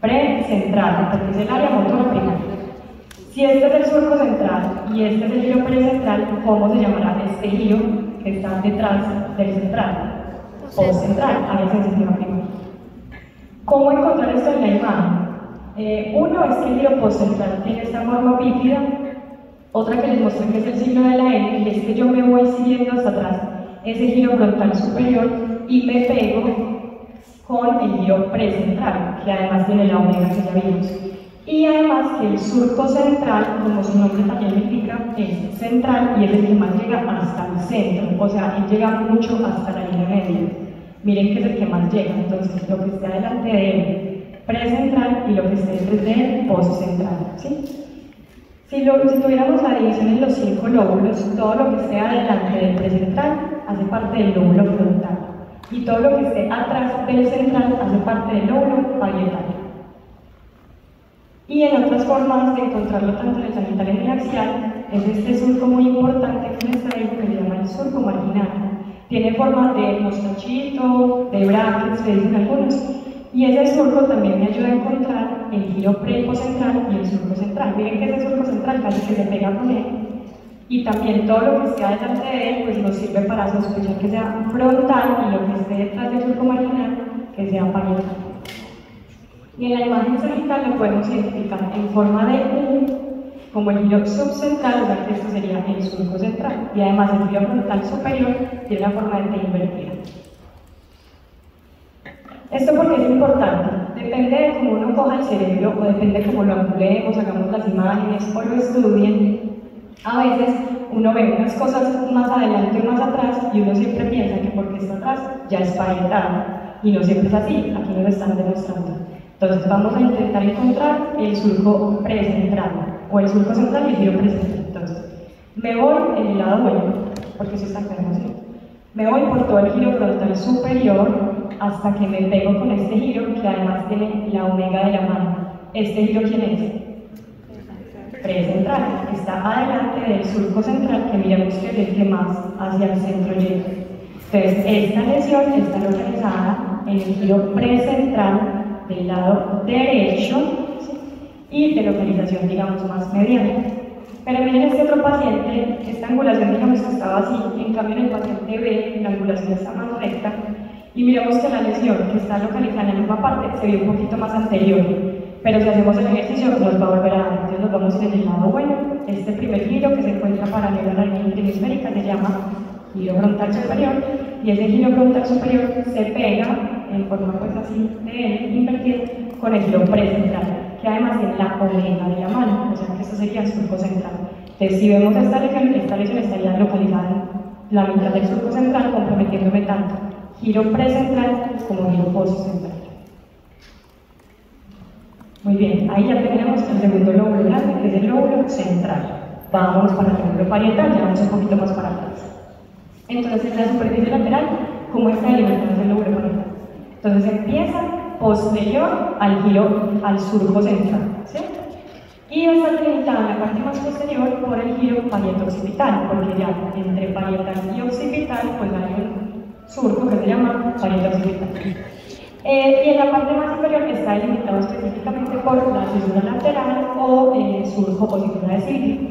precentral, porque es el área motora primaria. Si este es el surco central y este es el giro precentral, ¿cómo se llamará este giro que está detrás del central? Postcentral, área sensitiva primaria. ¿Cómo encontrar esto en la imagen? Uno es que el giro postcentral tiene esta forma bífida. Otra que les mostré que es el signo de la N, y es que yo me voy siguiendo hasta atrás ese giro frontal superior y me pego con el giro precentral, que además tiene la omega que ya vimos. Y además que el surco central, como su nombre también lo indica, es central y es el que más llega hasta el centro, o sea, él llega mucho hasta la línea media. Miren que es el que más llega, entonces lo que esté adelante de él, precentral, y lo que esté detrás de él, postcentral, ¿sí? Si tuviéramos la división en los 5 lóbulos, todo lo que esté adelante del precentral hace parte del lóbulo frontal, y todo lo que esté atrás del central hace parte del lóbulo parietal. Y en otras formas de encontrarlo tanto en el sagital y en el axial, es este surco muy importante que está ahí, que se llama el surco marginal. Tiene forma de mostachito, de brackets, que dicen algunos, y ese surco también me ayuda a encontrar el giro pre-hipocentral y el surco central. Miren que ese surco central casi que se pega con él, y también todo lo que esté delante de él pues nos sirve para sospechar que sea frontal, y lo que esté detrás del surco marginal que sea parietal. Y en la imagen sagital lo podemos identificar en forma de U como el giro subcentral, o sea que esto sería el surco central, y además el giro frontal superior tiene la forma de T invertida. Esto porque es importante, depende de cómo uno coja el cerebro, o depende de cómo lo angulemos, hagamos las imágenes o lo estudien. A veces uno ve unas cosas más adelante o más atrás y uno siempre piensa que porque está atrás ya es parietal, y no siempre es así, aquí nos lo están demostrando. Entonces vamos a intentar encontrar el surco precentral, o el surco central y el giro precentral. Entonces, me voy en el lado bueno, porque eso está claro, ¿sí? Me voy por todo el giro frontal superior hasta que me pego con este giro, que además tiene la omega de la mano. ¿Este giro quién es? Precentral. Está adelante del surco central, que miremos que es el que más hacia el centro llega. Entonces, esta lesión está localizada en el giro precentral del lado derecho, ¿sí? Y de localización, digamos, más mediana. Pero miren este otro paciente, esta angulación, digamos que estaba así, y en cambio en el paciente B, la angulación está más recta, y miramos que la lesión que está localizada en la misma parte se ve un poquito más anterior. Pero si hacemos el ejercicio nos va a volver a dar, entonces nos vamos en el lado bueno. Este primer giro que se encuentra paralelo a la línea hemisférica se llama giro frontal superior, y ese giro frontal superior se pega en forma pues así de invertida con el giro precentral, que además tiene la omega de la mano, o sea que esto sería el surco central. Entonces si vemos esta lesión estaría localizada en la mitad del surco central, comprometiéndome tanto giro precentral como giro postcentral. Muy bien, ahí ya tenemos el segundo lóbulo grande, que es el lóbulo central. Vámonos para el lóbulo parietal, ya vamos un poquito más para atrás. Entonces, en la superficie lateral, ¿cómo está delimitado el lóbulo parietal? Entonces empieza posterior al giro, al surco central, ¿sí? Y está delimitado en la parte más posterior por el giro parieto-occipital, porque ya entre parietal y occipital, pues hay un surco que se llama parieto-occipital. Y en la parte más inferior está delimitado específicamente por la cisura lateral o el surco opositor de cíclico.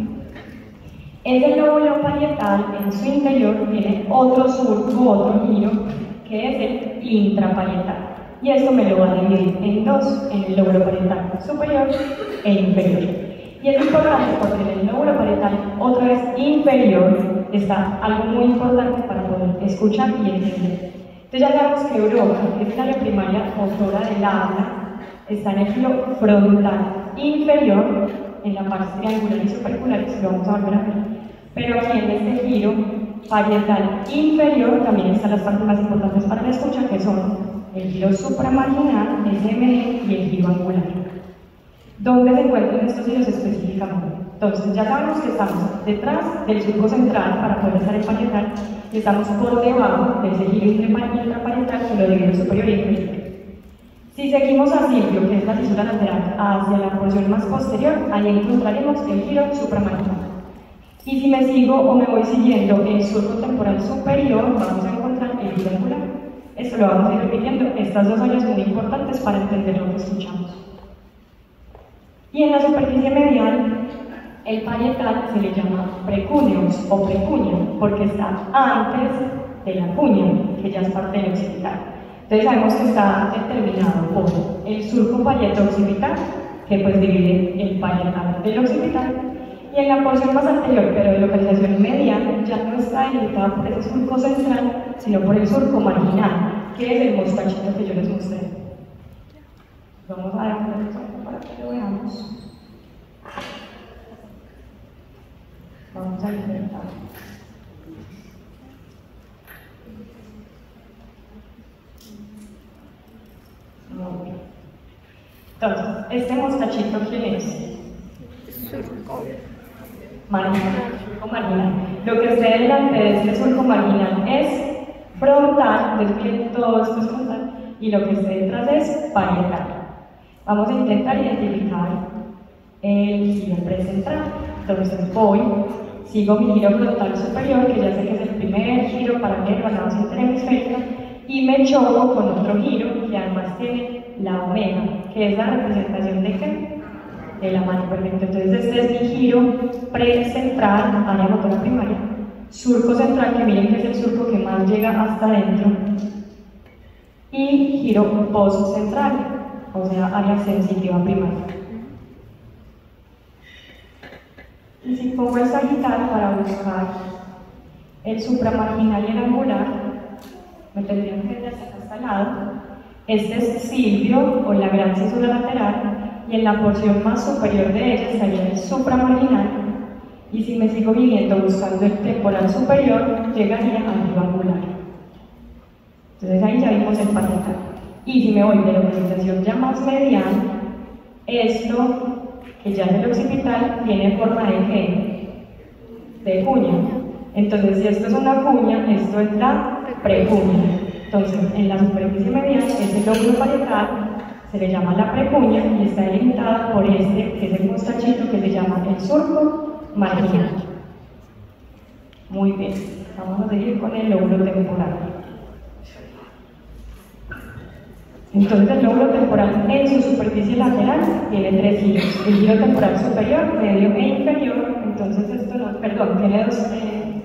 Ese lóbulo parietal en su interior tiene otro surco, otro giro, que es el intraparietal. Y esto me lo va a dividir en dos, en el lóbulo parietal superior e inferior. Y es importante porque en el lóbulo parietal, otra vez inferior, está algo muy importante para poder escuchar y entender. Entonces ya sabemos que Broca, que es el área primaria motora del habla, está en el giro frontal inferior, en la parte triangular y supercular, que lo vamos a volver a ver. Pero aquí en este giro parietal inferior también están las partes más importantes para la escucha, que son el giro supramarginal, SMG, y el giro angular. ¿Dónde se encuentran estos giros específicamente? Entonces ya sabemos que estamos detrás del surco central para poder estar en parietal, y estamos por debajo de ese giro intraparietal que lo divide superior y inferior. Si seguimos así, lo que es la cisura lateral, hacia la porción más posterior, ahí encontraremos el giro supramarginal. Y si me sigo o me voy siguiendo el surco temporal superior, vamos a encontrar el giro angular. Esto esto lo vamos a ir repitiendo, estas dos áreas son muy importantes para entender lo que escuchamos. Y en la superficie medial, el parietal se le llama precúneos o precuña, porque está antes de la cuña, que ya es parte del occipital. Entonces sabemos que está determinado por el surco parieto-occipital, que pues divide el parietal del occipital, y en la porción más anterior, pero de localización medial, ya no está delimitada por ese surco central, sino por el surco marginal, que es el mostachito que yo les mostré. Vamos a dar un ejemplo para que lo veamos. Vamos a intentar. Muy bien. Entonces, este mostachito, ¿quién es? Surco Marginal. Surco marginal. Lo que esté delante de este surco marginal es frontal, después todo esto es frontal, y lo que esté detrás es parietal. Vamos a intentar identificar el giro precentral. Entonces sigo mi giro frontal superior, que ya sé que es el primer giro paralelo a la base interhemisférica, y me choco con otro giro que además tiene la omega, que es la representación de ¿qué? De la mano, perfecto. Entonces este es mi giro precentral, área motora primaria, surco central, que miren que es el surco que más llega hasta adentro, y giro postcentral, o sea, área sensitiva primaria. Y si pongo el sagital para buscar el supramarginal y el angular, me tendrían que ir hasta el lado. Este es silvio o la gran cisura lateral, y en la porción más superior de ella estaría el supramarginal. Y si me sigo viniendo buscando el temporal superior, llegaría al giro angular. Entonces ahí ya vimos el parietal. Y si me voy de localización ya más medial, esto que ya es el occipital tiene forma de ¿qué? De cuña. Entonces, si esto es una cuña, esto es la precuña. Entonces, en la superficie medial, ese lóbulo parietal se le llama la precuña y está delimitada por este, que es el mostachito, que se llama el surco marginal. Muy bien, vamos a seguir con el lóbulo temporal. Entonces el lóbulo temporal en su superficie lateral tiene tres giros, el giro temporal superior, medio e inferior. Entonces esto no, perdón,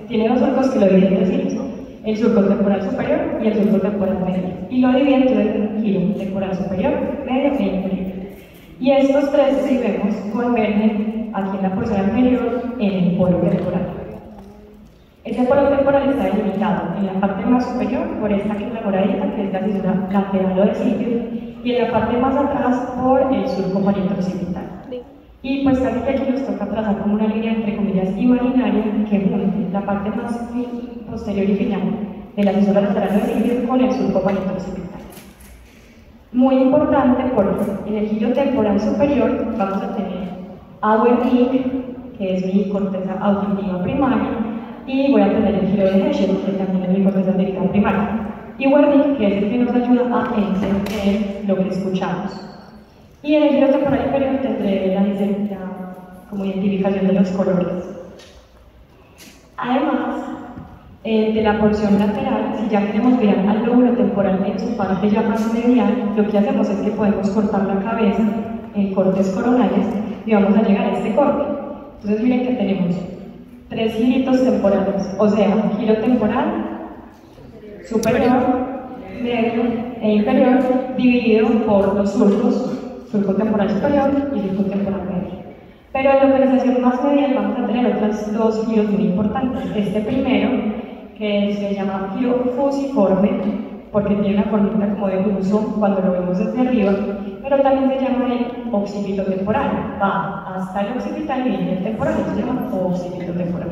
tiene dos surcos que lo dividen en tres giros, el surco temporal superior y el surco temporal medio, y lo divide entonces en un giro temporal superior, medio e inferior. Y estos tres, si vemos, convergen aquí en la porción anterior en el polo temporal. Ese polo temporal está delimitado en la parte más superior por esta que es la moradita, que es la cisura lateral o de silvio, y en la parte más atrás por el surco parieto-occipital. Y pues casi que aquí nos toca trazar como una línea entre comillas imaginaria que une la parte más posterior y final de la cisura lateral o de silvio con el surco parieto-occipital. Muy importante porque en el giro temporal superior vamos a tener a Wernicke, que es mi corteza auditiva primaria, y voy a tener el giro de Heschel, que también es mi corteza auditiva primaria, y Wernicke, que es el que nos ayuda a entender lo que escuchamos. Y en el giro temporal inferior tendré la como identificación de los colores. Además, de la porción lateral, si ya queremos mirar al lóbulo temporal en su parte ya más medial, lo que hacemos es que podemos cortar la cabeza en cortes coronales y vamos a llegar a este corte. Entonces miren que tenemos tres giritos temporales, o sea, giro temporal superior, medio e inferior, dividido por los surcos, surco temporal superior y surco temporal medio. Pero en la localización más medial vamos a tener otros dos giros muy importantes. Este primero, que se llama giro fusiforme, porque tiene una formita como de buzo cuando lo vemos desde arriba, pero también se llama el occipito temporal. Va hasta el occipital y viene el temporal, se llama occipito temporal.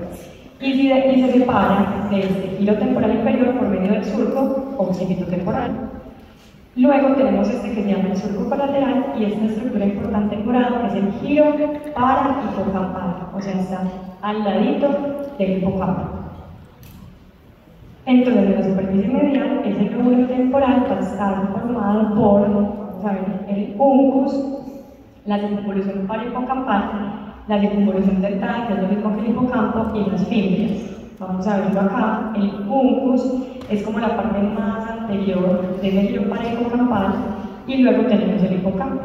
Y se separa de este giro temporal inferior por medio del surco occipito temporal. Luego tenemos este que se llama el surco colateral y esta estructura importante en morado que es el giro para-hipocampal, o sea, está al ladito del hipocampo. Entonces, en la superficie medial, ese lóbulo temporal va a estar formado por, vamos a ver, el uncus, la circunvolución parahipocampal, la circunvolución dentada, que es lo mismo que el hipocampo, y las fimbrias. Vamos a verlo acá, el uncus es como la parte más anterior del giro pareicocampal, y luego tenemos el hipocampo.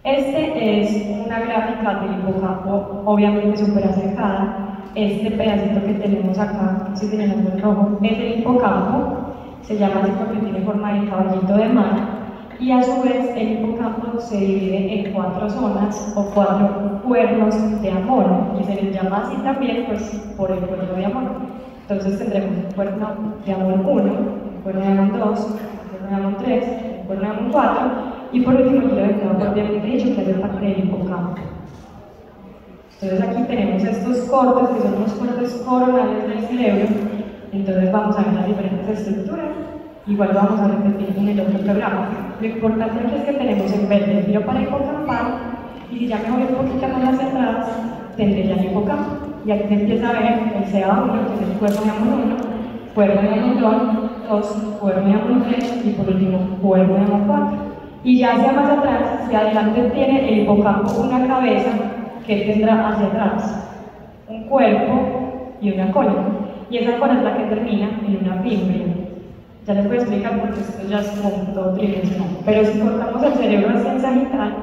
Este es una gráfica del hipocampo, obviamente súper acercada. Este pedacito que tenemos acá, si tenemos el rojo, es el hipocampo, se llama así porque tiene forma de caballito de mar, y a su vez el hipocampo se divide en 4 zonas o 4 cuernos de amor, y se les llama así también pues, por el cuerno de amor. Entonces tendremos el cuerno de amor 1, el cuerno de amor 2, el cuerno de amor 3, el cuerno de amor 4, y por último el hilo de amor propiamente dicho, que hace parte del hipocampo. Entonces aquí tenemos estos cortes, que son los cortes coronales del cerebro. Entonces vamos a ver las diferentes estructuras. Igual vamos a repetir en el otro programa. Lo importante aquí es que tenemos en verde el giro pareicocampal, y si ya me voy un poquito más hacia atrás, tendré ya el hipocampo. Y aquí se empieza a ver el CA1, que es el cuerno de amor 1, cuerno de amor 2, cuerno de amor 3 y por último cuerno de amor 4. Y ya hacia más atrás, hacia adelante tiene el hipocampo una cabeza que tendrá hacia atrás un cuerpo y una cola. Y esa cola es la que termina en una fimbria. Ya les voy a explicar porque esto ya es como todo tridimensional. Pero si cortamos el cerebro hacia el sagital,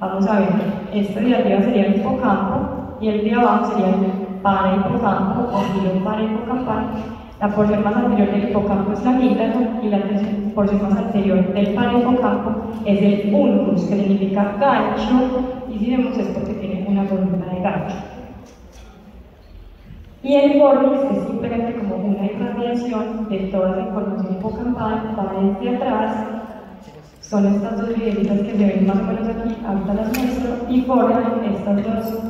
vamos a ver, este de arriba sería el hipocampo y el de abajo sería el parahipocampo o giro pareicocampal. La porción más anterior del hipocampo es la amígdala y la porción más anterior del parahipocampo es el ulcus, que significa gancho, y si vemos es porque tiene una columna de gancho. Y el fornix es simplemente como una irradiación de toda la información hipocampal, va desde atrás. Son estas dos videitas que se ven más o menos aquí, ahorita las muestro, y forman estas dos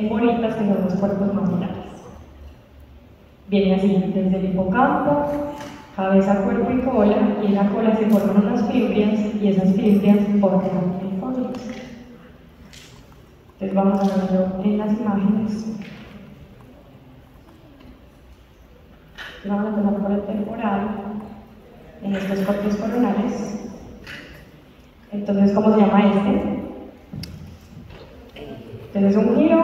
bolitas que son los cuerpos mamulares. Viene así, desde el hipocampo, cabeza, cuerpo y cola, y en la cola se forman unas fimbrias, y esas fimbrias forman el fornix. Entonces vamos a verlo en las imágenes. Vamos a empezar por el temporal, en estos cortes coronales. Entonces, ¿cómo se llama este? Tienes un giro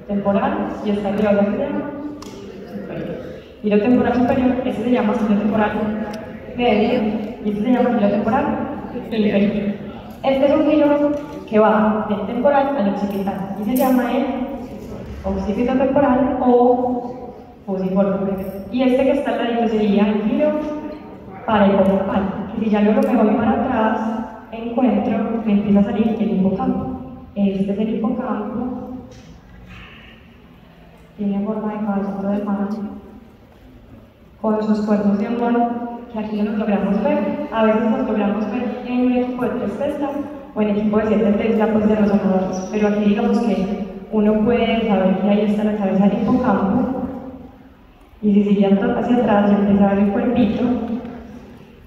temporal y está arriba de la giro temporal superior, ese se llama giro temporal medio y este se llama giro temporal inferior. Este es un giro que va del temporal al occipital y se llama el occipital temporal o fusiforme. Y este que está al ladito sería el giro pareicocampal. Y si ya luego me voy para atrás, encuentro, me empieza a salir el hipocampo. Este es el hipocampo. Tiene forma de caballito de mar, con sus cuernos de amor, que aquí no nos logramos ver. A veces nos logramos ver en un equipo de 3 Tesla o en equipo de 7 Tesla, pues de resonadores. Pero aquí digamos que uno puede saber que ahí está la cabeza del hipocampo. Y si sigue hacia atrás, ya empieza a ver el cuerpito,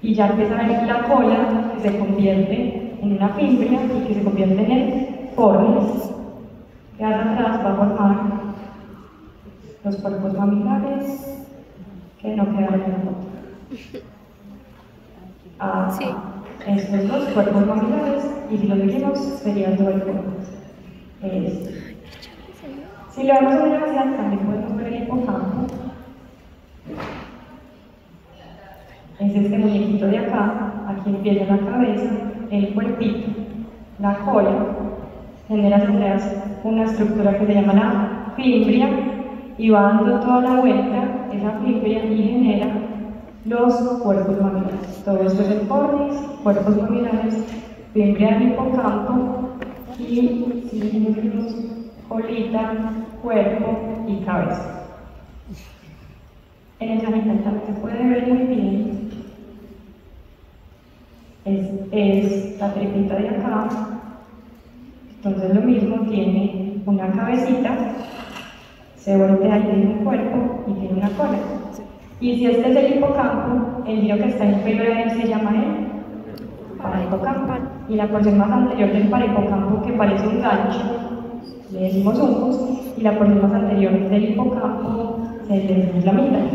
y ya empieza a ver la cola, que se convierte en una fimbria y que se convierte en el fornix, que hacia atrás va a formar los cuerpos mamilares, que no quedaron en la foto. Sí. Estos dos cuerpos mamilares, y si los seguimos, sería todo el fornix. Si lo vemos en la universidad, también podemos ver el hipocampo. Es este muñequito de acá, aquí empieza la cabeza, el cuerpito, la cola, genera una estructura que se llama la fimbria y va dando toda la vuelta esa fimbria y genera los cuerpos mamilares. Todo esto es el fornix, cuerpos mamilares, fimbria del hipocampo y cilindros, colita, cuerpo y cabeza. En el sagital también se puede ver muy bien. Es la tripita de acá. Entonces lo mismo, tiene una cabecita, se voltea y tiene un cuerpo y tiene una cola. Y si este es el hipocampo, el giro que está inferior a él se llama el parahipocampo. Y la porción más anterior del parahipocampo, que parece un gancho, le decimos uncus, y la porción más anterior del hipocampo se le decimos la amígdala.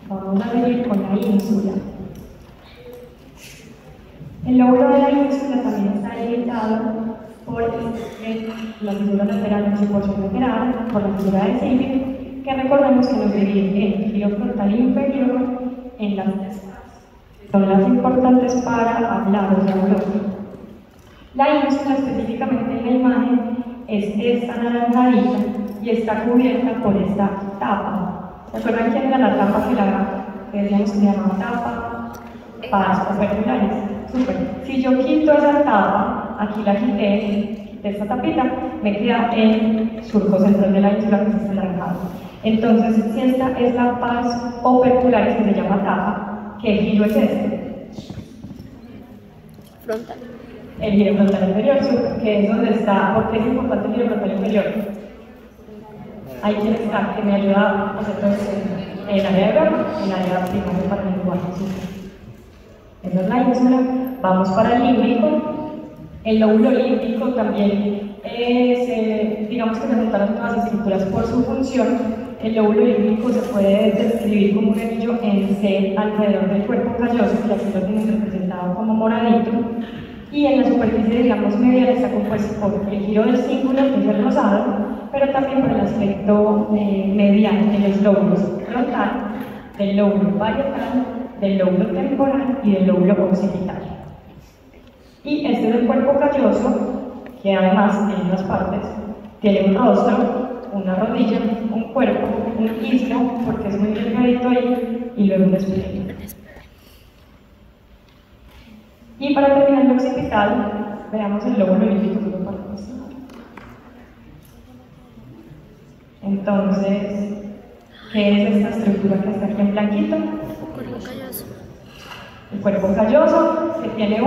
Vamos a venir con la ínsula. El lóbulo de la ínsula también está limitado por la fisura lateral en su porción lateral, por la fisura de Sibir, que recordemos que nos divide el giro frontal inferior en las tres partes. Son las importantes para hablar de la La ínsula específicamente en la imagen es esta naranjadita y está cubierta por esta tapa. ¿Se acuerdan quién era la tapa que decíamos que se llamaba tapa? Para operculares. Súper. Si yo quito esa tapa, aquí la quité de esta tapita, me queda el surco central de la ínsula, que es este naranjado. Entonces, si esta es la pars opercularis, que se llama tapa, ¿qué giro es este? Frontal. El giro frontal inferior, que es donde está. ¿Por qué es importante el giro frontal inferior? Hay quien está, que me ayuda a hacer todo esto en el área de verbo, en el área primaria para el lenguaje. Esa es la ínsula. Vamos para el límbico. El lóbulo límbico también, digamos que se juntaron todas las estructuras por su función. El lóbulo límbico se puede describir como un anillo en C alrededor del cuerpo calloso, que aquí lo tienen representado como moradito. Y en la superficie, digamos, medial está compuesto por el giro del cíngulo, que es el rosado, pero también por el aspecto medial de los lóbulos frontal, del lóbulo parietal, del lóbulo temporal y del lóbulo occipital. Y este es el cuerpo calloso, que además tiene unas partes, tiene un rostro, una rodilla, un cuerpo, un istmo, porque es muy delgadito ahí, y luego un esplénico. Y para terminar el occipital, veamos el lóbulo límbico. Entonces, ¿qué es esta estructura que está aquí en blanquito? Cuerpo calloso. El cuerpo calloso, que tiene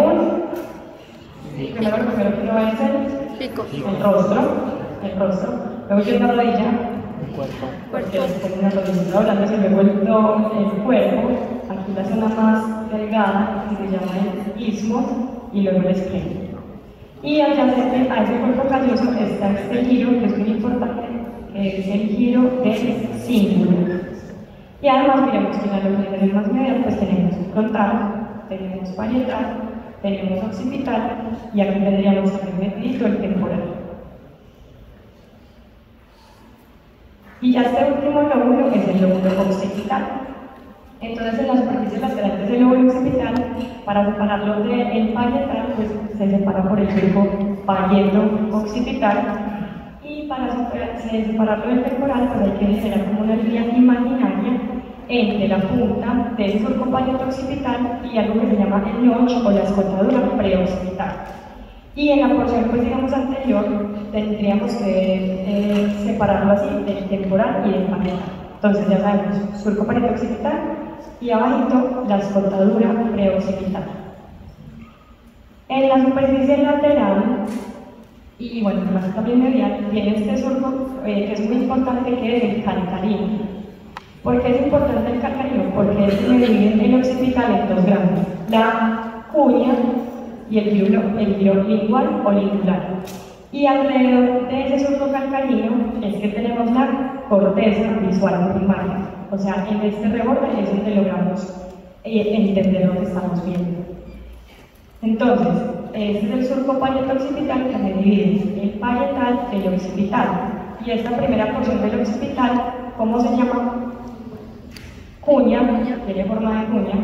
primero que no es el Pico. el rostro, luego tiene una rodilla, porque después una rodilla doblando se luego el cuerpo, aquí la zona más delgada, que se llama el istmo, y luego el esplénico. Y adyacente a ese cuerpo calloso está este giro, que es muy importante, que es el giro del cíngulo. Y además miremos que en la localización más media pues tenemos frontal, tenemos parietal, tenemos occipital, y aquí tendríamos también metido el temporal. Y ya este último lóbulo es el lóbulo occipital. Entonces, en la superficie lateral del lóbulo occipital, para separarlo del parietal, pues se separa por el surco parieto-occipital, y para separarlo del temporal, pues hay que generar como una línea imaginaria entre la punta del surco parieto-occipital y algo que se llama el notch o la escotadura preoccipital. Y en la porción, pues digamos, anterior, tendríamos que separarlo así del temporal y del parietal. Entonces ya sabemos, surco parieto-occipital y abajito la escotadura preoccipital. En la superficie lateral, y bueno, también medial, tiene este surco que es muy importante, que es el calcarino. ¿Por qué es importante el calcarino? Porque se divide el occipital en dos grandes, la cuña y el giro lingual o lingular. Y alrededor de ese surco calcarino es que tenemos la corteza visual primaria. O sea, en este reborde es donde logramos entender lo que estamos viendo. Entonces, este es el surco parieto-occipital, que me divide el parietal del occipital. Y esta primera porción del occipital, ¿cómo se llama? Cuña, tiene forma de cuña.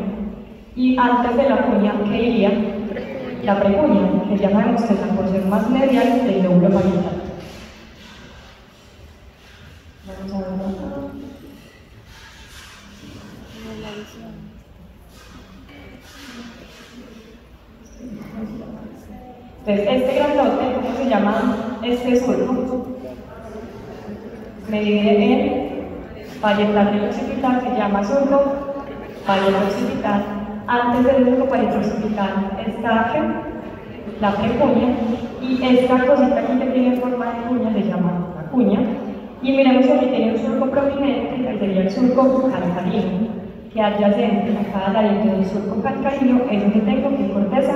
Y antes de la cuña, ¿qué iría? La precuña, que ya sabemos que es la porción más medial del lóbulo parietal. Vamos a ver. Entonces, este grandote, ¿cómo se llama este surco? Me divide en parietal del occipital, se llama surco parieto-occipital. Antes del surco parieto-occipital está la precuña, y esta cosita aquí que tiene forma de cuña se llama la cuña. Y miremos que aquí tiene un surco prominente, que sería el surco calcarino, que adyacente a cada ladito del surco calcarino es donde tengo mi corteza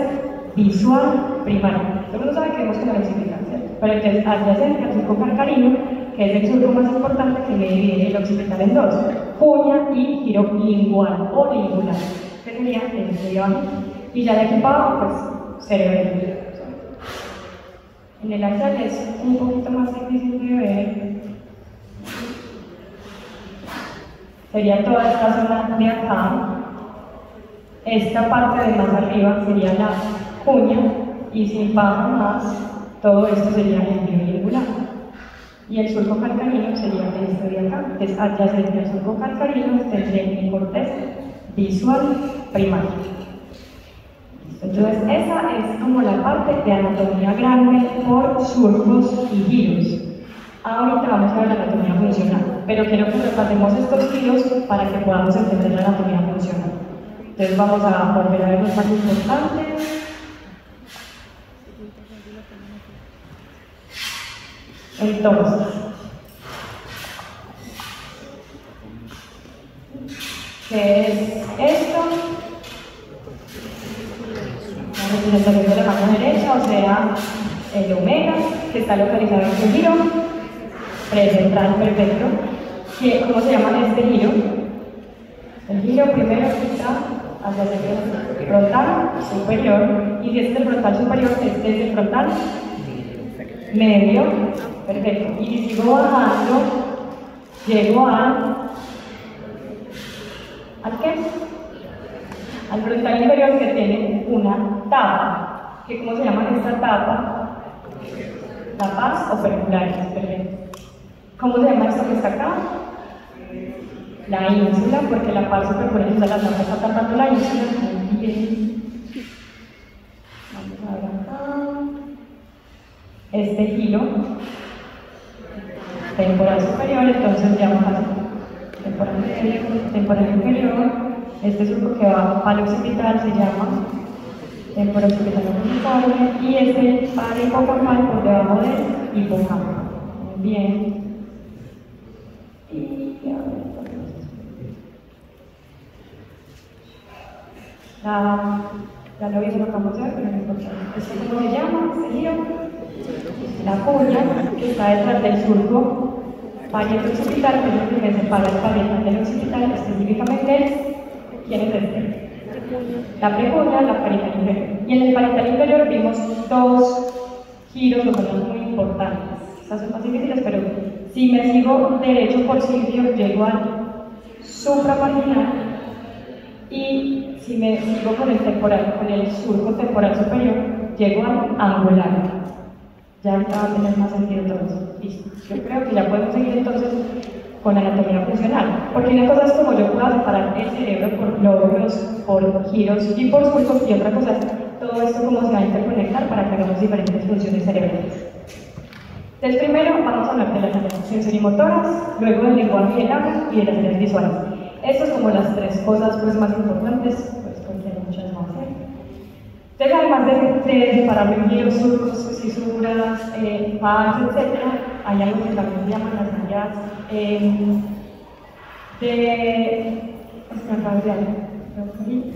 visual primaria. Todo el mundo sabe que vemos con el occipital, ¿cierto? Pero entonces adyacente al surco calcarino, que es el surco más importante, que me divide el occipital en dos, cuña y giro lingual o lingular, que sería este de abajo. Y ya de aquí para abajo, pues cerebelo. En el axial es un poquito más difícil de ver. Sería toda esta zona de acá. Esta parte de más arriba sería la cuña, y si baja más, todo esto sería el nivel angular. Y el surco calcarino sería este de acá. Entonces, adyacente al surco calcarino tendré mi corteza visual primario. Entonces, esa es como la parte de anatomía grande por surcos y giros. Ahorita vamos a ver la anatomía funcional, pero quiero que repasemos estos giros para que podamos entender la anatomía funcional. Entonces, vamos a volver a ver los más importantes. Entonces, ¿qué es esto? La representación de la mano derecha, o sea, el omega, que está localizado en este giro precentral perfecto. ¿Cómo se llama este giro? El giro primero está hacia el frontal superior, y si este es el frontal superior, este es el frontal medio, perfecto. Y si sigo bajando, llego ¿al qué? Al frontal inferior, que tiene una tapa. ¿Cómo se llama esta tapa? La pars opercularis, perfecto. ¿Cómo se llama esto que está acá? La ínsula, porque la pars opercularis de la tapa está tapando la ínsula. Muy bien. Vamos a ver acá. Este giro temporal superior, entonces ya vamos a temporal inferior. Este surco que va para el occipital se llama temporal occipital uniforme, y este para hipocampo por debajo del hipocampo. Muy bien. Y ya lo hice, lo acabamos de ver, pero no importa. ¿Esto cómo se llama? Este giro. La cuña, que está detrás del surco parietal occipital, que es lo que me separa el parietal del occipital, específicamente, ¿quién es este? La precuña, la parietal inferior. Y en el parietal inferior vimos dos giros o zonas muy importantes. Estas son más difíciles, pero si me sigo derecho por sitio, llego al supramarginal, y si me sigo con el surco temporal superior, llego al angular. Ya ahorita va a tener más sentido todo eso. Listo. Yo creo que ya podemos seguir entonces con la anatomía funcional. Porque una cosa es como yo puedo separar el cerebro por lóbulos, por giros y por surcos, y otra cosa es todo esto cómo se va a interconectar para que hagamos diferentes funciones cerebrales. Entonces, primero vamos a hablar de las áreas sensorimotoras, luego del lenguaje del habla y de las áreas visuales. Estas son como las tres cosas pues, más importantes, pues porque hay muchas más. Entonces, además de separar en giros, surcos, fisuras, pars, etc., hay algo que también se llaman las áreas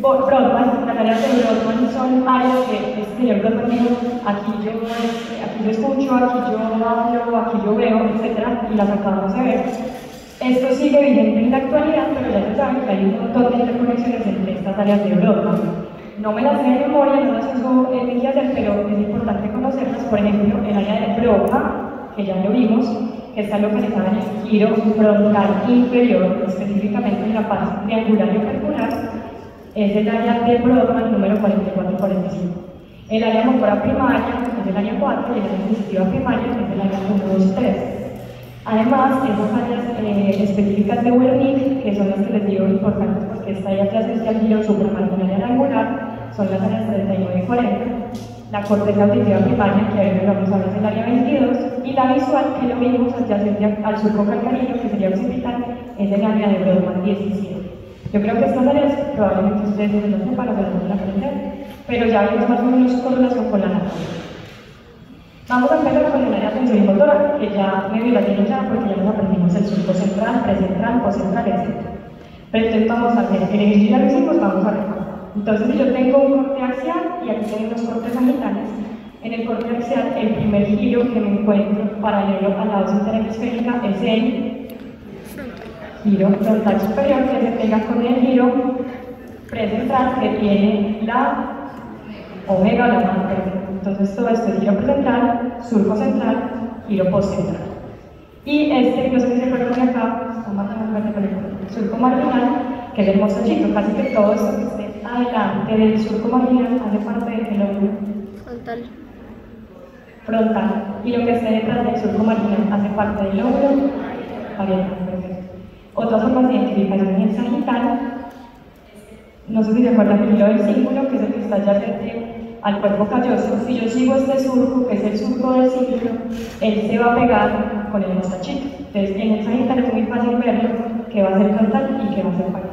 Brodmann. Las áreas de Brodmann son áreas que este señor Brodmann dijo: aquí yo escucho, aquí yo hablo, aquí yo veo, etc., y las acabamos de ver. Esto sigue vigente en la actualidad, pero ya se sabe que hay un montón de interconexiones entre estas áreas de Brodmann. No me las sé de memoria, no las uso en mi clase, pero es importante conocerlas. Por ejemplo, el área de Broca, que ya lo vimos, que está localizada en el giro frontal inferior, específicamente en la parte triangular y opercular, es el área de Brodmann número 44-45. El área motora primaria es el área 4, y el área sensitiva primaria es el área 1, 2, 3. Además, esas áreas específicas de Wernicke, que son las que les digo importantes porque está ahí adyacente al giro supramarginal y angular, son las áreas 39 y 40. La corteza auditiva primaria, que ahora vamos a ver, es el área 22, y la visual, que lo vimos adyacente al surco calcarino, que sería occipital, es el área de Brodmann 17. Yo creo que estas áreas probablemente ustedes no las sepan o se las van a aprender, pero ya vimos más o menos correlación con la anatomía. Vamos a empezar con el área sensorimotora, que ya medio la tienen ya porque ya nos aprendimos el surco central, precentral, poscentral, etc. Pero entonces vamos a hacer, en el ya lo hicimos, vamos a ver. Entonces, si yo tengo un corte axial y aquí tengo los cortes sagittales, en el corte axial el primer giro que me encuentro paralelo a la os interhemisférica es el giro frontal superior, que se pega con el giro precentral que tiene la omega o la mano. Entonces todo esto es giro precentral, surco central, giro postcentral. Y este, no sé si se acuerdan de acá, está marcando el surco marginal, que es el mostachito. Casi que todo esto que esté adelante del surco marginal hace parte del lóbulo frontal. Y lo que esté detrás del surco marginal hace parte del lóbulo parietal. Otra forma de identificación en el sagital, no sé si se acuerdan del hilo del cíngulo, que es el que está adyacente al cuerpo calloso. Si yo sigo este surco, que es el surco del cíngulo, él se va a pegar con el mostachito. Entonces, en el sagital es muy fácil verlo, que va a ser frontal y que va a ser parietal.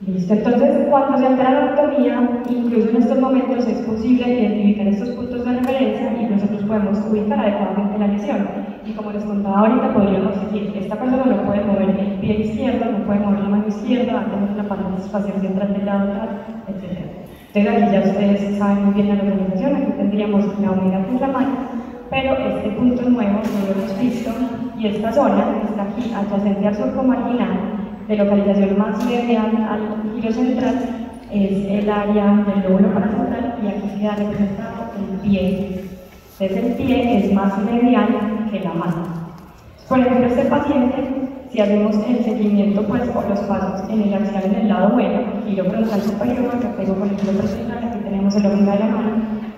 Listo, entonces cuando se altera la anatomía, incluso en estos momentos es posible identificar estos puntos de referencia y nosotros podemos ubicar adecuadamente la lesión. Y como les contaba ahorita, podríamos decir, esta persona no puede mover el pie izquierdo, no puede mover la mano izquierda, tenemos la parálisis facial central del lado atrás, etc. Entonces aquí ya ustedes saben muy bien la localización, aquí tendríamos la omega que es la mano, pero este punto nuevo no lo hemos visto, y esta zona que está aquí adyacente al surco marginal, de localización más medial al giro central, es el área del lóbulo paracentral, y aquí queda representado el pie. Entonces el pie es más medial que la mano. Por ejemplo, este paciente, si hacemos el seguimiento pues, por los pasos en el axial en el lado bueno, giro frontal superior, que pego con el giro frontal, aquí tenemos el omega de la mano,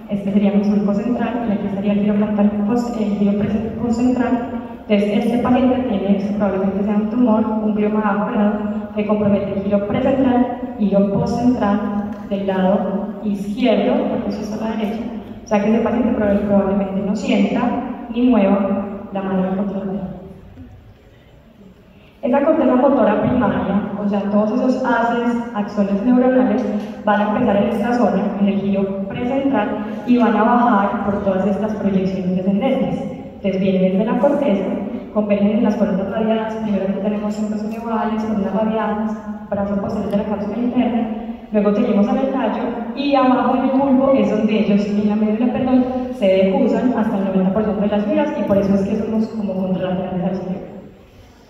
este sería mi surco central, y aquí estaría el giro frontal, el giro central. Entonces, este paciente tiene, probablemente sea un tumor, un glioma bajo, que compromete el giro precentral y giro postcentral del lado izquierdo, porque eso está a la derecha. O sea que ese paciente probablemente no sienta ni mueva la mano del control. Esa corteza motora primaria, o sea, todos esos haces, axones neuronales, van a empezar en esta zona, en el giro precentral, y van a bajar por todas estas proyecciones descendentes. Entonces vienen desde la corteza, convergen en las coronas radiadas, primero aquí tenemos centros ovales, coronas radiadas, brazo posterior de la cápsula interna, luego seguimos al tallo, y abajo en el bulbo es donde ellos, en la médula, perdón, se defusan hasta el 90% de las fibras, y por eso es que somos como contralaterales al cerebro.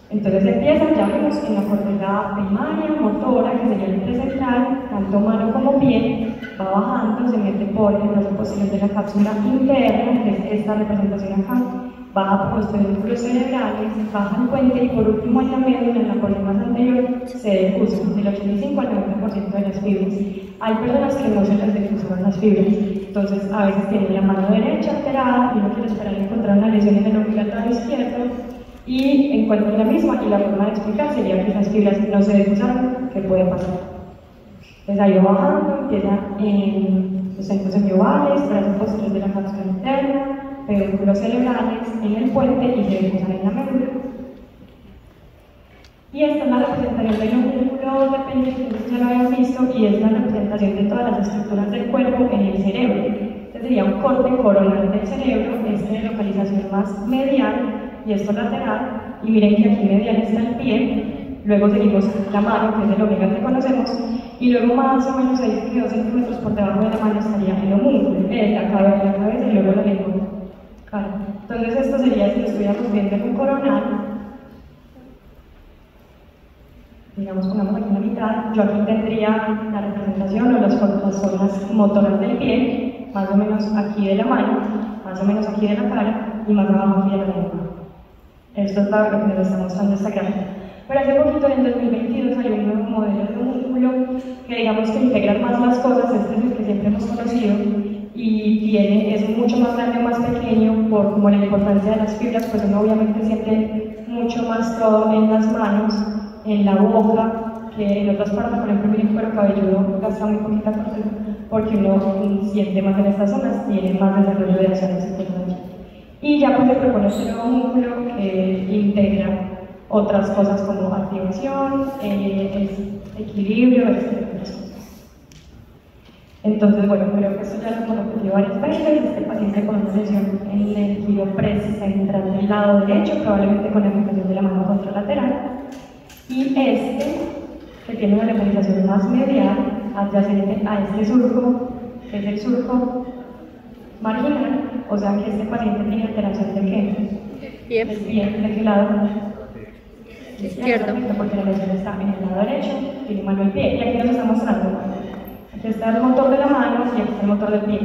Entonces empiezan, ya vemos, en la corteza primaria, motora, que sería el precentral, tanto mano como pie, va bajando, se mete por el brazo posterior de la cápsula interna, que es esta representación acá, baja por los pedúnculos cerebrales, baja el puente y por último en la médula, en la porción más anterior, se defusan del 85 al 90% de las fibras. Hay personas que no se les defusan las fibras, entonces a veces tienen la mano derecha alterada y uno quiere esperar encontrar una lesión en el obligatorio izquierdo y encuentran la misma, y la forma de explicar sería que esas fibras no se defusaron, ¿qué puede pasar? Entonces ahí va bajando, empieza en los centros semiovales, brazo posterior de la cápsula interna, pedúnculos cerebrales en el puente y se defusan en la médula. Y esta es la representación del lóbulo dependiente, que ya lo habían visto, y es la representación de todas las estructuras del cuerpo en el cerebro. Este sería un corte coronal del cerebro, este de localización más medial, y esto lateral, y miren que aquí medial está el pie, luego seguimos la mano, que es el omega que conocemos, y luego más o menos 6,2 centímetros por debajo de la mano estaría el homúnculo, la cabeza y luego la lengua. Claro. Entonces esto sería si lo estuviéramos viendo en un coronal, digamos, pongamos aquí la mitad, yo aquí tendría la representación o las zonas motoras del pie, más o menos aquí de la mano, más o menos aquí de la cara, y más abajo aquí de la lengua. Esto es lo que nos está mostrando esta gráfica. Pero hace poquito, en el 2022, salió un nuevo modelo de homúnculo que digamos que integra más las cosas, este es el que siempre hemos conocido, y es mucho más grande o más pequeño por como la importancia de las fibras, pues uno obviamente siente mucho más todo en las manos, en la boca, que en otras partes, por ejemplo, miren, cuero cabelludo gasta muy poquita corteza, porque uno siente más en estas zonas, tiene más desarrollo de acciones secundarias. Y ya pues se propone este nuevo músculo que integra otras cosas como activación, equilibrio, etc. Entonces, bueno, creo que esto ya lo hemos repetido varias veces. Este paciente con una lesión en el giro precentral del lado derecho, probablemente con la afectación de la mano contralateral. Y este, que tiene una localización más medial, adyacente a este surco, que es el surco marginal, o sea que este paciente tiene alteración de qué? Bien. ¿De qué lado? Izquierdo. Porque la lesión está en el lado derecho, tiene malo el pie, y aquí nos está mostrando. Aquí está el motor de la mano y aquí está el motor del pie.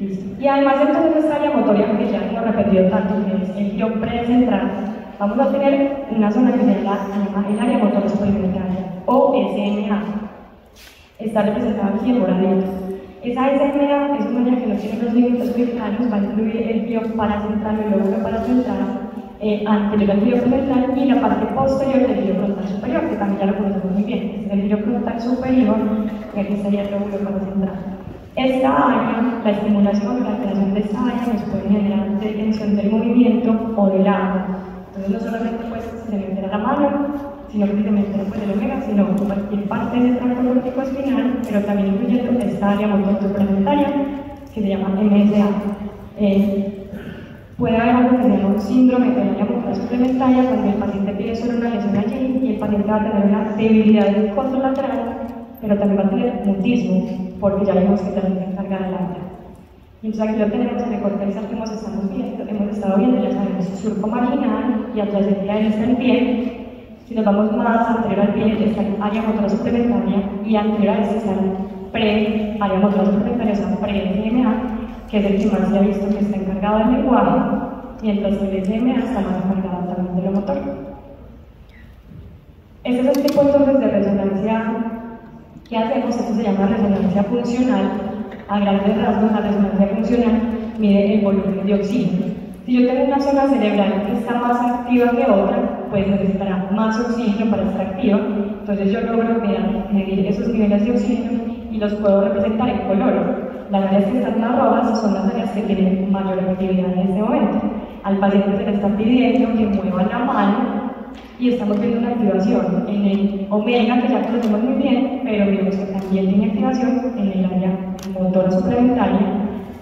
Listo. Y además entonces de esta área motora que ya hemos repetido tanto, que es el giro precentral, vamos a tener una zona que se llama el área motora suplementaria, o SMA. Está representada aquí en moradito. Esa SMA es una área que no tiene los límites cercanos, va a incluir el giro paracentral, el lóbulo paracentral, anterior al giro frontal y la parte posterior del giro frontal superior, que también ya lo conocemos muy bien. Este es el giro frontal superior y aquí estaría el lóbulo paracentral. Esta área, la estimulación, la alteración de esta área nos puede generar detención del movimiento o del agua. Entonces no solamente pues, se le meterá la mano, sino que se meterá pues, el omega, sino cualquier parte del tracto corticoespinal, pero también incluyendo esta área motora suplementaria que se llama MSA. Puede haber algo que se llama un síndrome de área motora suplementaria cuando el paciente tiene solo una lesión allí y el paciente va a tener una debilidad del contralateral, pero también va a tener mutismo, porque ya vimos que también se encarga del área. Y entonces aquí lo tenemos en el corteza que hemos estado viendo, ya sabemos, surco marginal y adyacente a él está el pie. Si nos vamos más anterior al pie, está el área motora suplementaria y anterior a este está el área motora suplementaria, o sea, pre-SMA, que es el que más se ha visto que está encargado del lenguaje, mientras que el SMA está más encargado también de lo motor. Este es el tipo entonces de resonancia que hacemos, esto se llama resonancia funcional. A grandes rasgos, la resonancia funcional mide el volumen de oxígeno. Si yo tengo una zona cerebral que está más activa que otra, pues necesitará más oxígeno para estar activa. Entonces yo logro medir esos niveles de oxígeno y los puedo representar en colores. Las áreas que están más rojas son las áreas que tienen mayor actividad en este momento. Al paciente se le está pidiendo que mueva la mano y estamos viendo una activación en el omega, que ya conocemos muy bien, pero vemos que también tiene activación en el área motora suplementaria,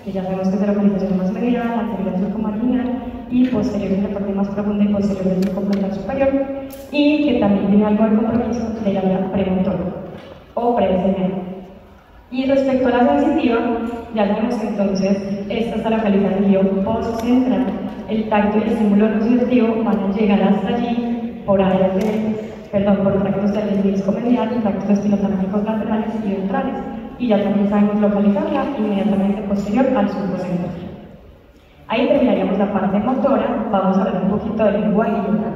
que ya sabemos que es de localización más medial, anterior al surco marginal y posterior en la parte más profunda y posterior del surco frontal superior, y que también tiene algo de compromiso del área premotora o pre-SMA. Y respecto a la sensitiva, ya sabemos que entonces esta está localizada en el giro post-central. El tacto y el estímulo nociceptivo van a llegar hasta allí por áreas por tractos del disco medial, tractos espinotalámicos laterales y ventrales. Y ya también sabemos localizarla inmediatamente posterior al surco central. Ahí terminaríamos la parte motora, vamos a ver un poquito del lenguaje y oral.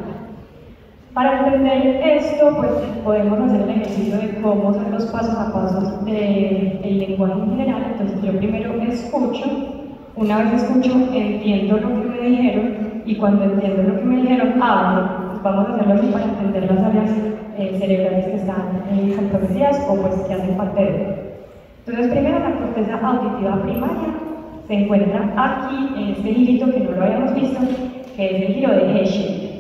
Para entender esto, pues podemos hacer el ejercicio de cómo son los pasos a pasos del lenguaje en general. Entonces yo primero escucho, una vez escucho entiendo lo que me dijeron y cuando entiendo lo que me dijeron hablo. Pues vamos a hacerlo así para entender las áreas cerebrales que están comprometidas o pues que hacen parte de él. Entonces primero la corteza auditiva primaria se encuentra aquí en este girito que no lo habíamos visto, que es el giro de Heschel.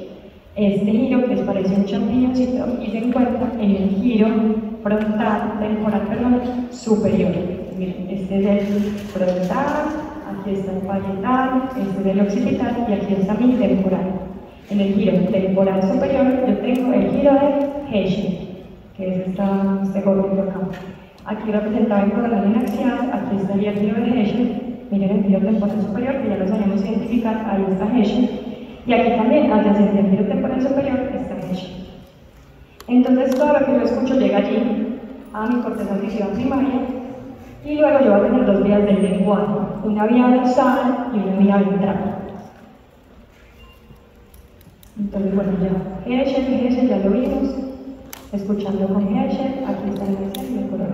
Este giro que parece un champiñoncito y se encuentra en el giro temporal superior. Miren, este es el frontal, aquí está el parietal, este es el occipital y aquí está mi temporal. En el giro temporal superior yo tengo el giro de Heschel, que es este gordito acá. Aquí representado en coronal en axial, aquí estaría el giro de Heschel. Miren el giro temporal superior, que ya lo sabemos identificar, ahí está Heschel. Y aquí también, adyacente al giro temporal superior, está Heschel. Entonces todo lo que yo escucho llega allí, a mi corteza auditiva primaria, y luego yo voy a tener dos vías del lenguaje, una vía dorsal y una vía ventral. Entonces, bueno, ya Heschel ya lo vimos, escuchando con Heschel, aquí está el Heschel y el color.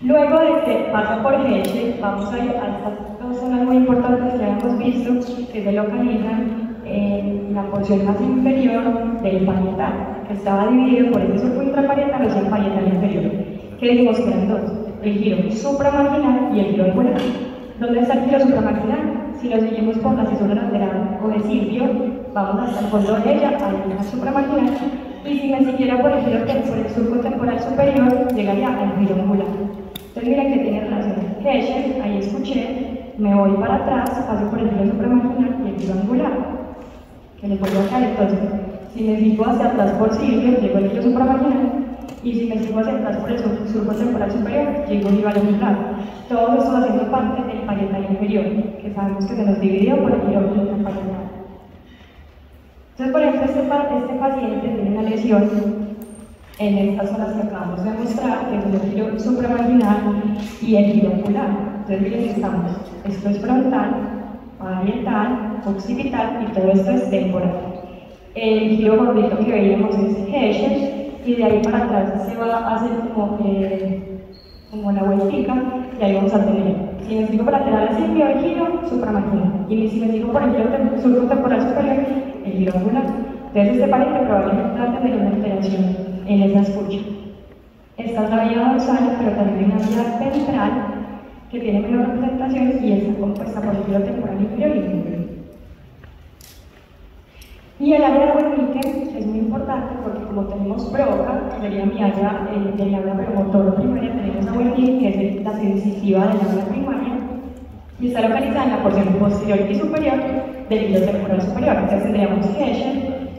Luego de que pasa por Heschel, vamos a ir a estas dos zonas muy importantes que habíamos visto, que se localizan en la porción más inferior del parietal, que estaba dividido por el surco intraparietal o el parietal inferior, que dijimos que eran dos, el giro supramarginal y el giro angular. ¿Dónde está el giro supramarginal? Si lo seguimos por la cisura lateral o de Silvio, vamos hasta el fondo de ella, ahí en la supramarginal, y si me siguiera por el surco temporal superior, llegaría al giro angular. Entonces miren que tiene relación Heschel, ahí escuché, me voy para atrás, paso por el giro supramarginal y el giro angular, que les vuelvo a caer. Entonces, si me sigo hacia atrás por Silvio, llego al giro supramarginal, y si me sigo hacia atrás por el surco temporal superior, llego al giro angular. Todo esto haciendo parte del parietal inferior, que sabemos que se nos dividió por el giro parietal. Entonces, por ejemplo, este paciente tiene una lesión en estas zonas que acabamos de mostrar, que es el giro supramarginal y el giro angular. Entonces miren, estamos, esto es frontal, parietal, occipital y todo esto es temporal. El giro gordito que veíamos es Hescher y de ahí para atrás se va a hacer como la vueltica y ahí vamos a tener, si me sigo por lateral así, el giro supramarginal y si me sigo por el giro surco temporal superior, el giro angular. Entonces este paciente probablemente va a tener una alteración en esa escucha. Esta es la vía dorsal, pero también hay una vía ventral que tiene menos representación y está compuesta por el giro temporal inferior y inferior. Y el área de Wernicke es muy importante porque como tenemos Broca, que sería mi área del habla premotor primaria, tenemos a Wernicke, que es la sensitiva del habla primaria, y está localizada en la porción posterior y superior del hilo temporal superior. Entonces tendríamos Hescher,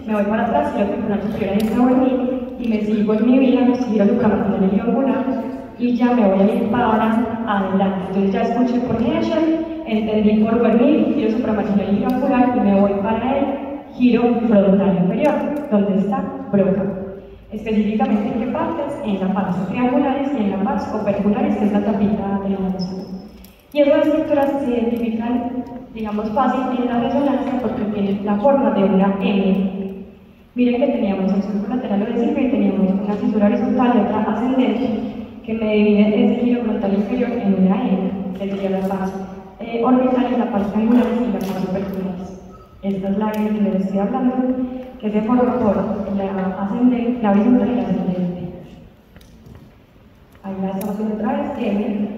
me voy para atrás, hilo temporal superior, ahí está Wernicke, y me sigo en mi vía, giro supramarginal y angular, y ya me voy a ir para adelante. Entonces ya escuché por Hescher, entendí por Wernicke, giro supramarginal y angular, y me voy para el giro frontal inferior, donde está Broca. Específicamente en qué partes, en la pars triangulares y en la pars operculares, que es la tapita de la música. Y esas estructuras se identifican, digamos, fácil en la resonancia porque tienen la forma de una M. Miren que teníamos el surco lateral o de Silva y teníamos una fisura horizontal y otra ascendente que me divide ese giro frontal inferior en una M, que sería la pars orbitales, la pars triangulares y la pars operculares. Esta es la M que les estoy hablando, que se forma por la ascendente, la horizontal y la ascendente. Ahí la estamos viendo otra vez, M,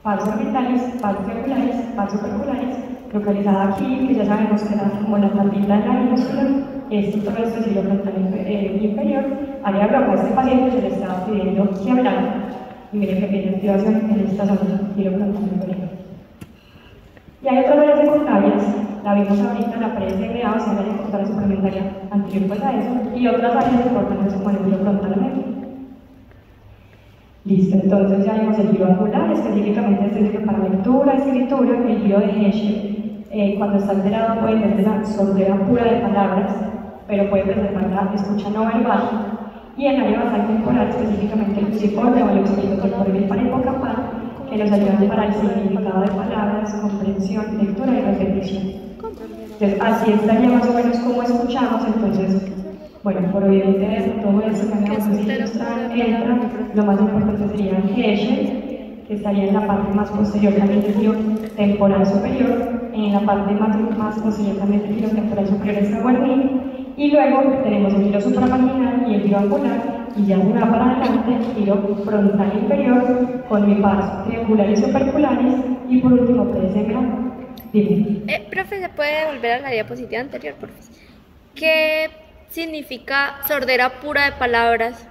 pars orbitales, pars triangulares, pars operculares, localizada aquí, que ya sabemos que era como la tapita de la minúscula. Todo esto es hilo frontal inferior. Área Broca, este paciente se le estaba pidiendo que hablara, y miren que tiene activación en esta zona, hilo frontal inferior. Y hay otras áreas secundarias, la vimos ahorita en la pre-SMA, o sea, la área secundaria suplementaria anterior pues a eso, y otras áreas importantes como el giro frontal medio. Listo, entonces ya vimos el giro angular, específicamente este sirve para lectura, escritura, el giro de Hescher, cuando está alterado puede tener la sordera pura de palabras, pero puede preservar la escucha no verbal, y el área basal temporal, específicamente el psicorneo, el oxígeno temporal y el paripocapal, que nos ayudan para el significado de palabras, comprensión, lectura y repetición. Entonces, así estaría más o menos como escuchamos. Entonces, bueno, por evidente todo eso que acabamos de ilustrar entra, lo más importante sería Hescher, que estaría en la parte más posterior también del giro temporal superior, en la parte más posterior también del giro temporal superior está Wernicke, y luego tenemos el giro supramarginal y el giro angular, y ya de para adelante, giro frontal inferior con mi pars triangulares y operculares, y por último pre-SMA. Dime. Profe, ¿se puede volver a la diapositiva anterior, por favor? ¿Qué significa sordera pura de palabras?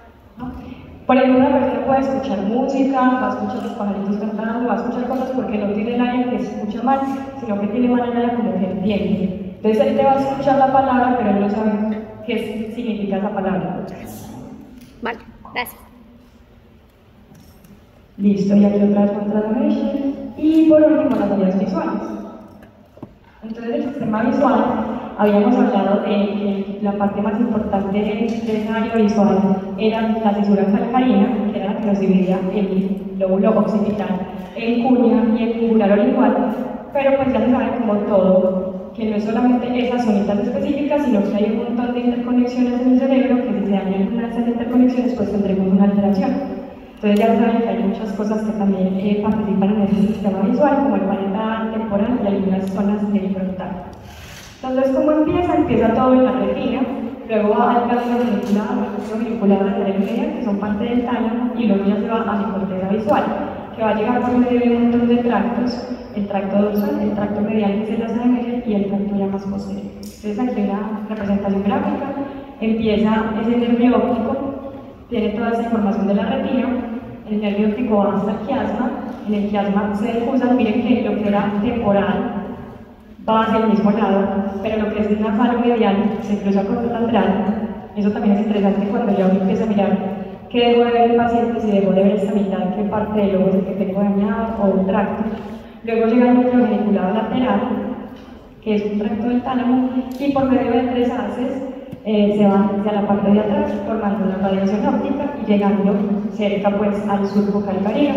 Por ejemplo, una persona puede escuchar música, va a escuchar los pajaritos cantando, va a escuchar cosas porque no tiene el área que escucha mal, sino que tiene mal el área como que entiende. Entonces él te va a escuchar la palabra, pero él no sabe qué significa esa palabra. Vale, gracias. Listo, y aquí otra vez contradicción. Y por último, las áreas visuales. Entonces, el sistema visual, habíamos hablado de que la parte más importante del área visual era la cisura calcarina, que era la que nos dividía el lóbulo occipital, el cuña y el lingular o lingual, pero pues ya se sabe como todo, que no es solamente esas zonitas específicas, sino que hay un montón de interconexiones en el cerebro, que si se dañan una de esas interconexiones, pues tendremos una alteración. Entonces ya saben que hay muchas cosas que también participan en ese sistema visual, como el parietal, temporal y algunas zonas del frontal. Entonces, ¿cómo empieza? Empieza todo en la retina, luego va al ganglio vinculado a la media, que son parte del tálamo, y luego ya se va a mi corteza visual, que va a llegar por medio de un montón de tractos, el tracto dorsal, el tracto medial, que es el asa de media, y el tracto ya más posterior. Entonces, aquí una representación gráfica, empieza ese nervio óptico, tiene toda esa información de la retina, el nervio óptico va hasta el quiasma, en el quiasma se difusa, miren que lo que era temporal va hacia el mismo lado, pero lo que es nasal medial se cruza con el lateral. Eso también es interesante cuando yo empiezo a mirar qué debo de ver el paciente, si debo de ver esta mitad, qué parte del lobo es el que tengo dañado o el tracto. Luego llega el núcleo geniculado lateral, que es un tracto del tálamo, y por medio de 3 haces se van hacia la parte de atrás formando una radiación óptica y llegando cerca pues al surco calcarino.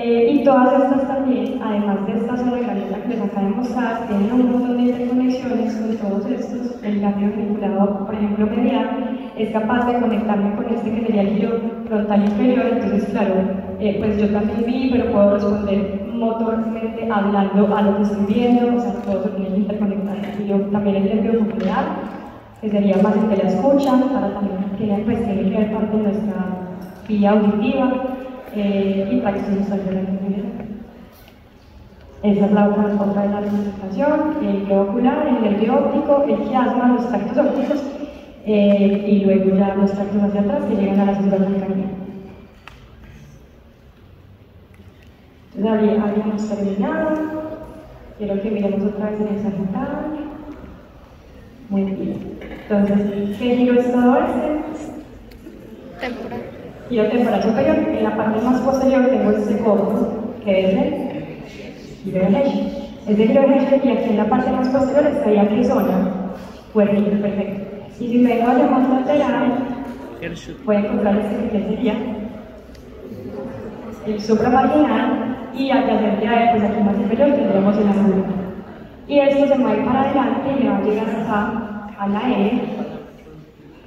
Y todas estas también, además de esta zona granita que les acabo de mostrar, tienen un montón de interconexiones con todos estos. El ganglio vinculado, por ejemplo, medial, es capaz de conectarme con este que sería el giro frontal inferior. Entonces, claro, pues yo también vi, pero puedo responder motormente hablando a lo que estoy viendo, o sea, todo se tiene que interconectar. Y yo también el nervio coclear, que sería más el de la escucha, para también tiene que ver parte de nuestra vía auditiva. Y tracción sustancial en general. Esa es la otra de la representación, el globo ocular, el nervio óptico, el quiasma, los tractos ópticos y luego ya los tractos hacia atrás que llegan a la célula calcánea. Entonces habíamos terminado. Quiero que miremos otra vez en el sagital. Muy bien. Entonces, ¿qué giro es todo este? Temporal. Giro temporal superior. En la parte más posterior tengo este codo, que es el giro de Herschel. Es el giro de Herschel y aquí en la parte más posterior estaría qué zona. Cuernillo, perfecto. Y si me vengo a la más lateral, voy a encontrar este que sería el supramarginal y adyacente a él, pues aquí más inferior tendremos el ángulo. Y esto se mueve para adelante y me va a llegar acá a la E.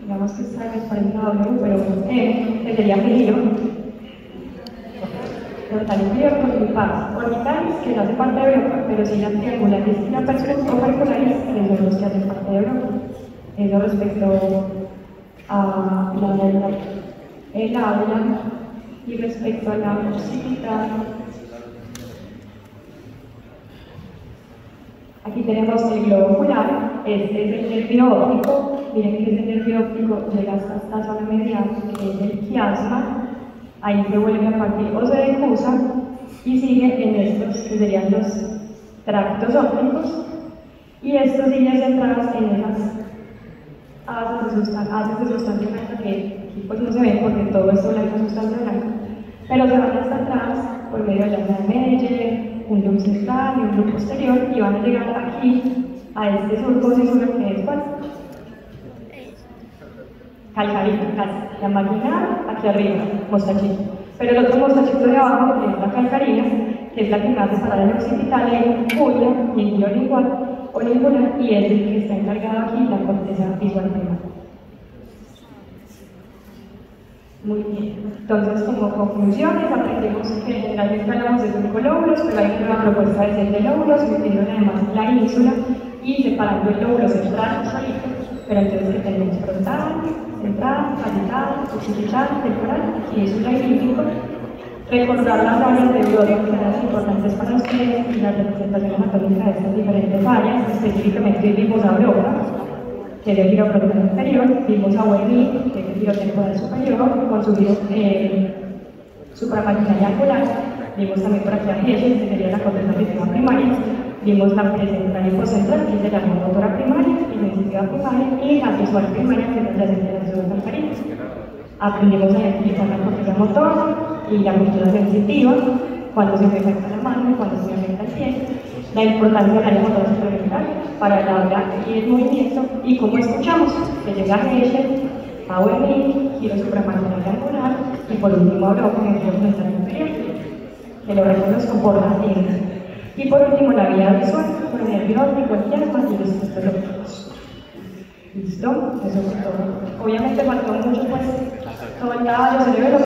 Digamos que esta vez parece una W, pero E, que sería el giro frontal inferior con mi paz. Orbitales, que no hace parte de Europa, pero sí las triangulares y las perpendiculares, que son los que hacen parte de Europa. Eso respecto a el habla y respecto a la occipital. Aquí tenemos el globo ocular, este es el nervio óptico. Miren que ese nervio óptico llega hasta esta zona medial, que es el quiasma. Ahí se vuelve a partir o se decusa y sigue en estos que serían los tractos ópticos. Y esto sigue centrados en esas haces de sustancia blanca que aquí pues no se ven porque todo esto blanco es sustancia blanca, pero se van hasta atrás por medio de la zona de Meyer, un loop central y un loop posterior y van a llegar aquí a este surco cisura que es cuál? Calcarina, casi. La marginal aquí arriba, mostachito. Pero el otro mostachito de abajo es la calcarina, que es la que me hace separar el occipital en cuya y el giro lingual o lingular, y es el que está encargado aquí la corteza visual primaria. Muy bien. Entonces, como conclusiones, aprendemos que generalmente hablamos de 5 lóbulos, pero hay una propuesta de 7 lóbulos, metiendo además la ínsula y separando el lóbulo central solito, pero entonces que tenemos frontal, central, sagittal, occipital, temporal, ínsula y límbico. Recordar las áreas de Europa que eran importantes para ustedes y la representación anatómica de estas diferentes áreas. Específicamente vimos a Europa, que es el giro frontal inferior, vimos a Wernicke, que es el giro temporal superior, con su giro supramarginal y angular. Vimos también por aquí a Herschel, que sería la corteza auditiva primaria. Vimos la precentral y poscentral, que sería la motora primaria y sensitiva primaria, y la visual primaria, que es la sensibilidad calcarina. Aprendimos a identificar la corteza motora y la cultura sensitiva, cuando se me afecta la mano y cuando se me afecta el pie, la importancia del área motora suplementaria para el habla y el movimiento, y cómo escuchamos, que llega a Herschel, a Wernicke, giro supramarginal y angular, y por último a Europa, en el giro frontal inferior, que lo reconozco por la tienda. Y por último, la vía visual, con el nervio óptico, el quiasma y los gestos ópticos. ¿Listo? Eso es todo. Obviamente faltó mucho, pues, todo el caballo cerebro.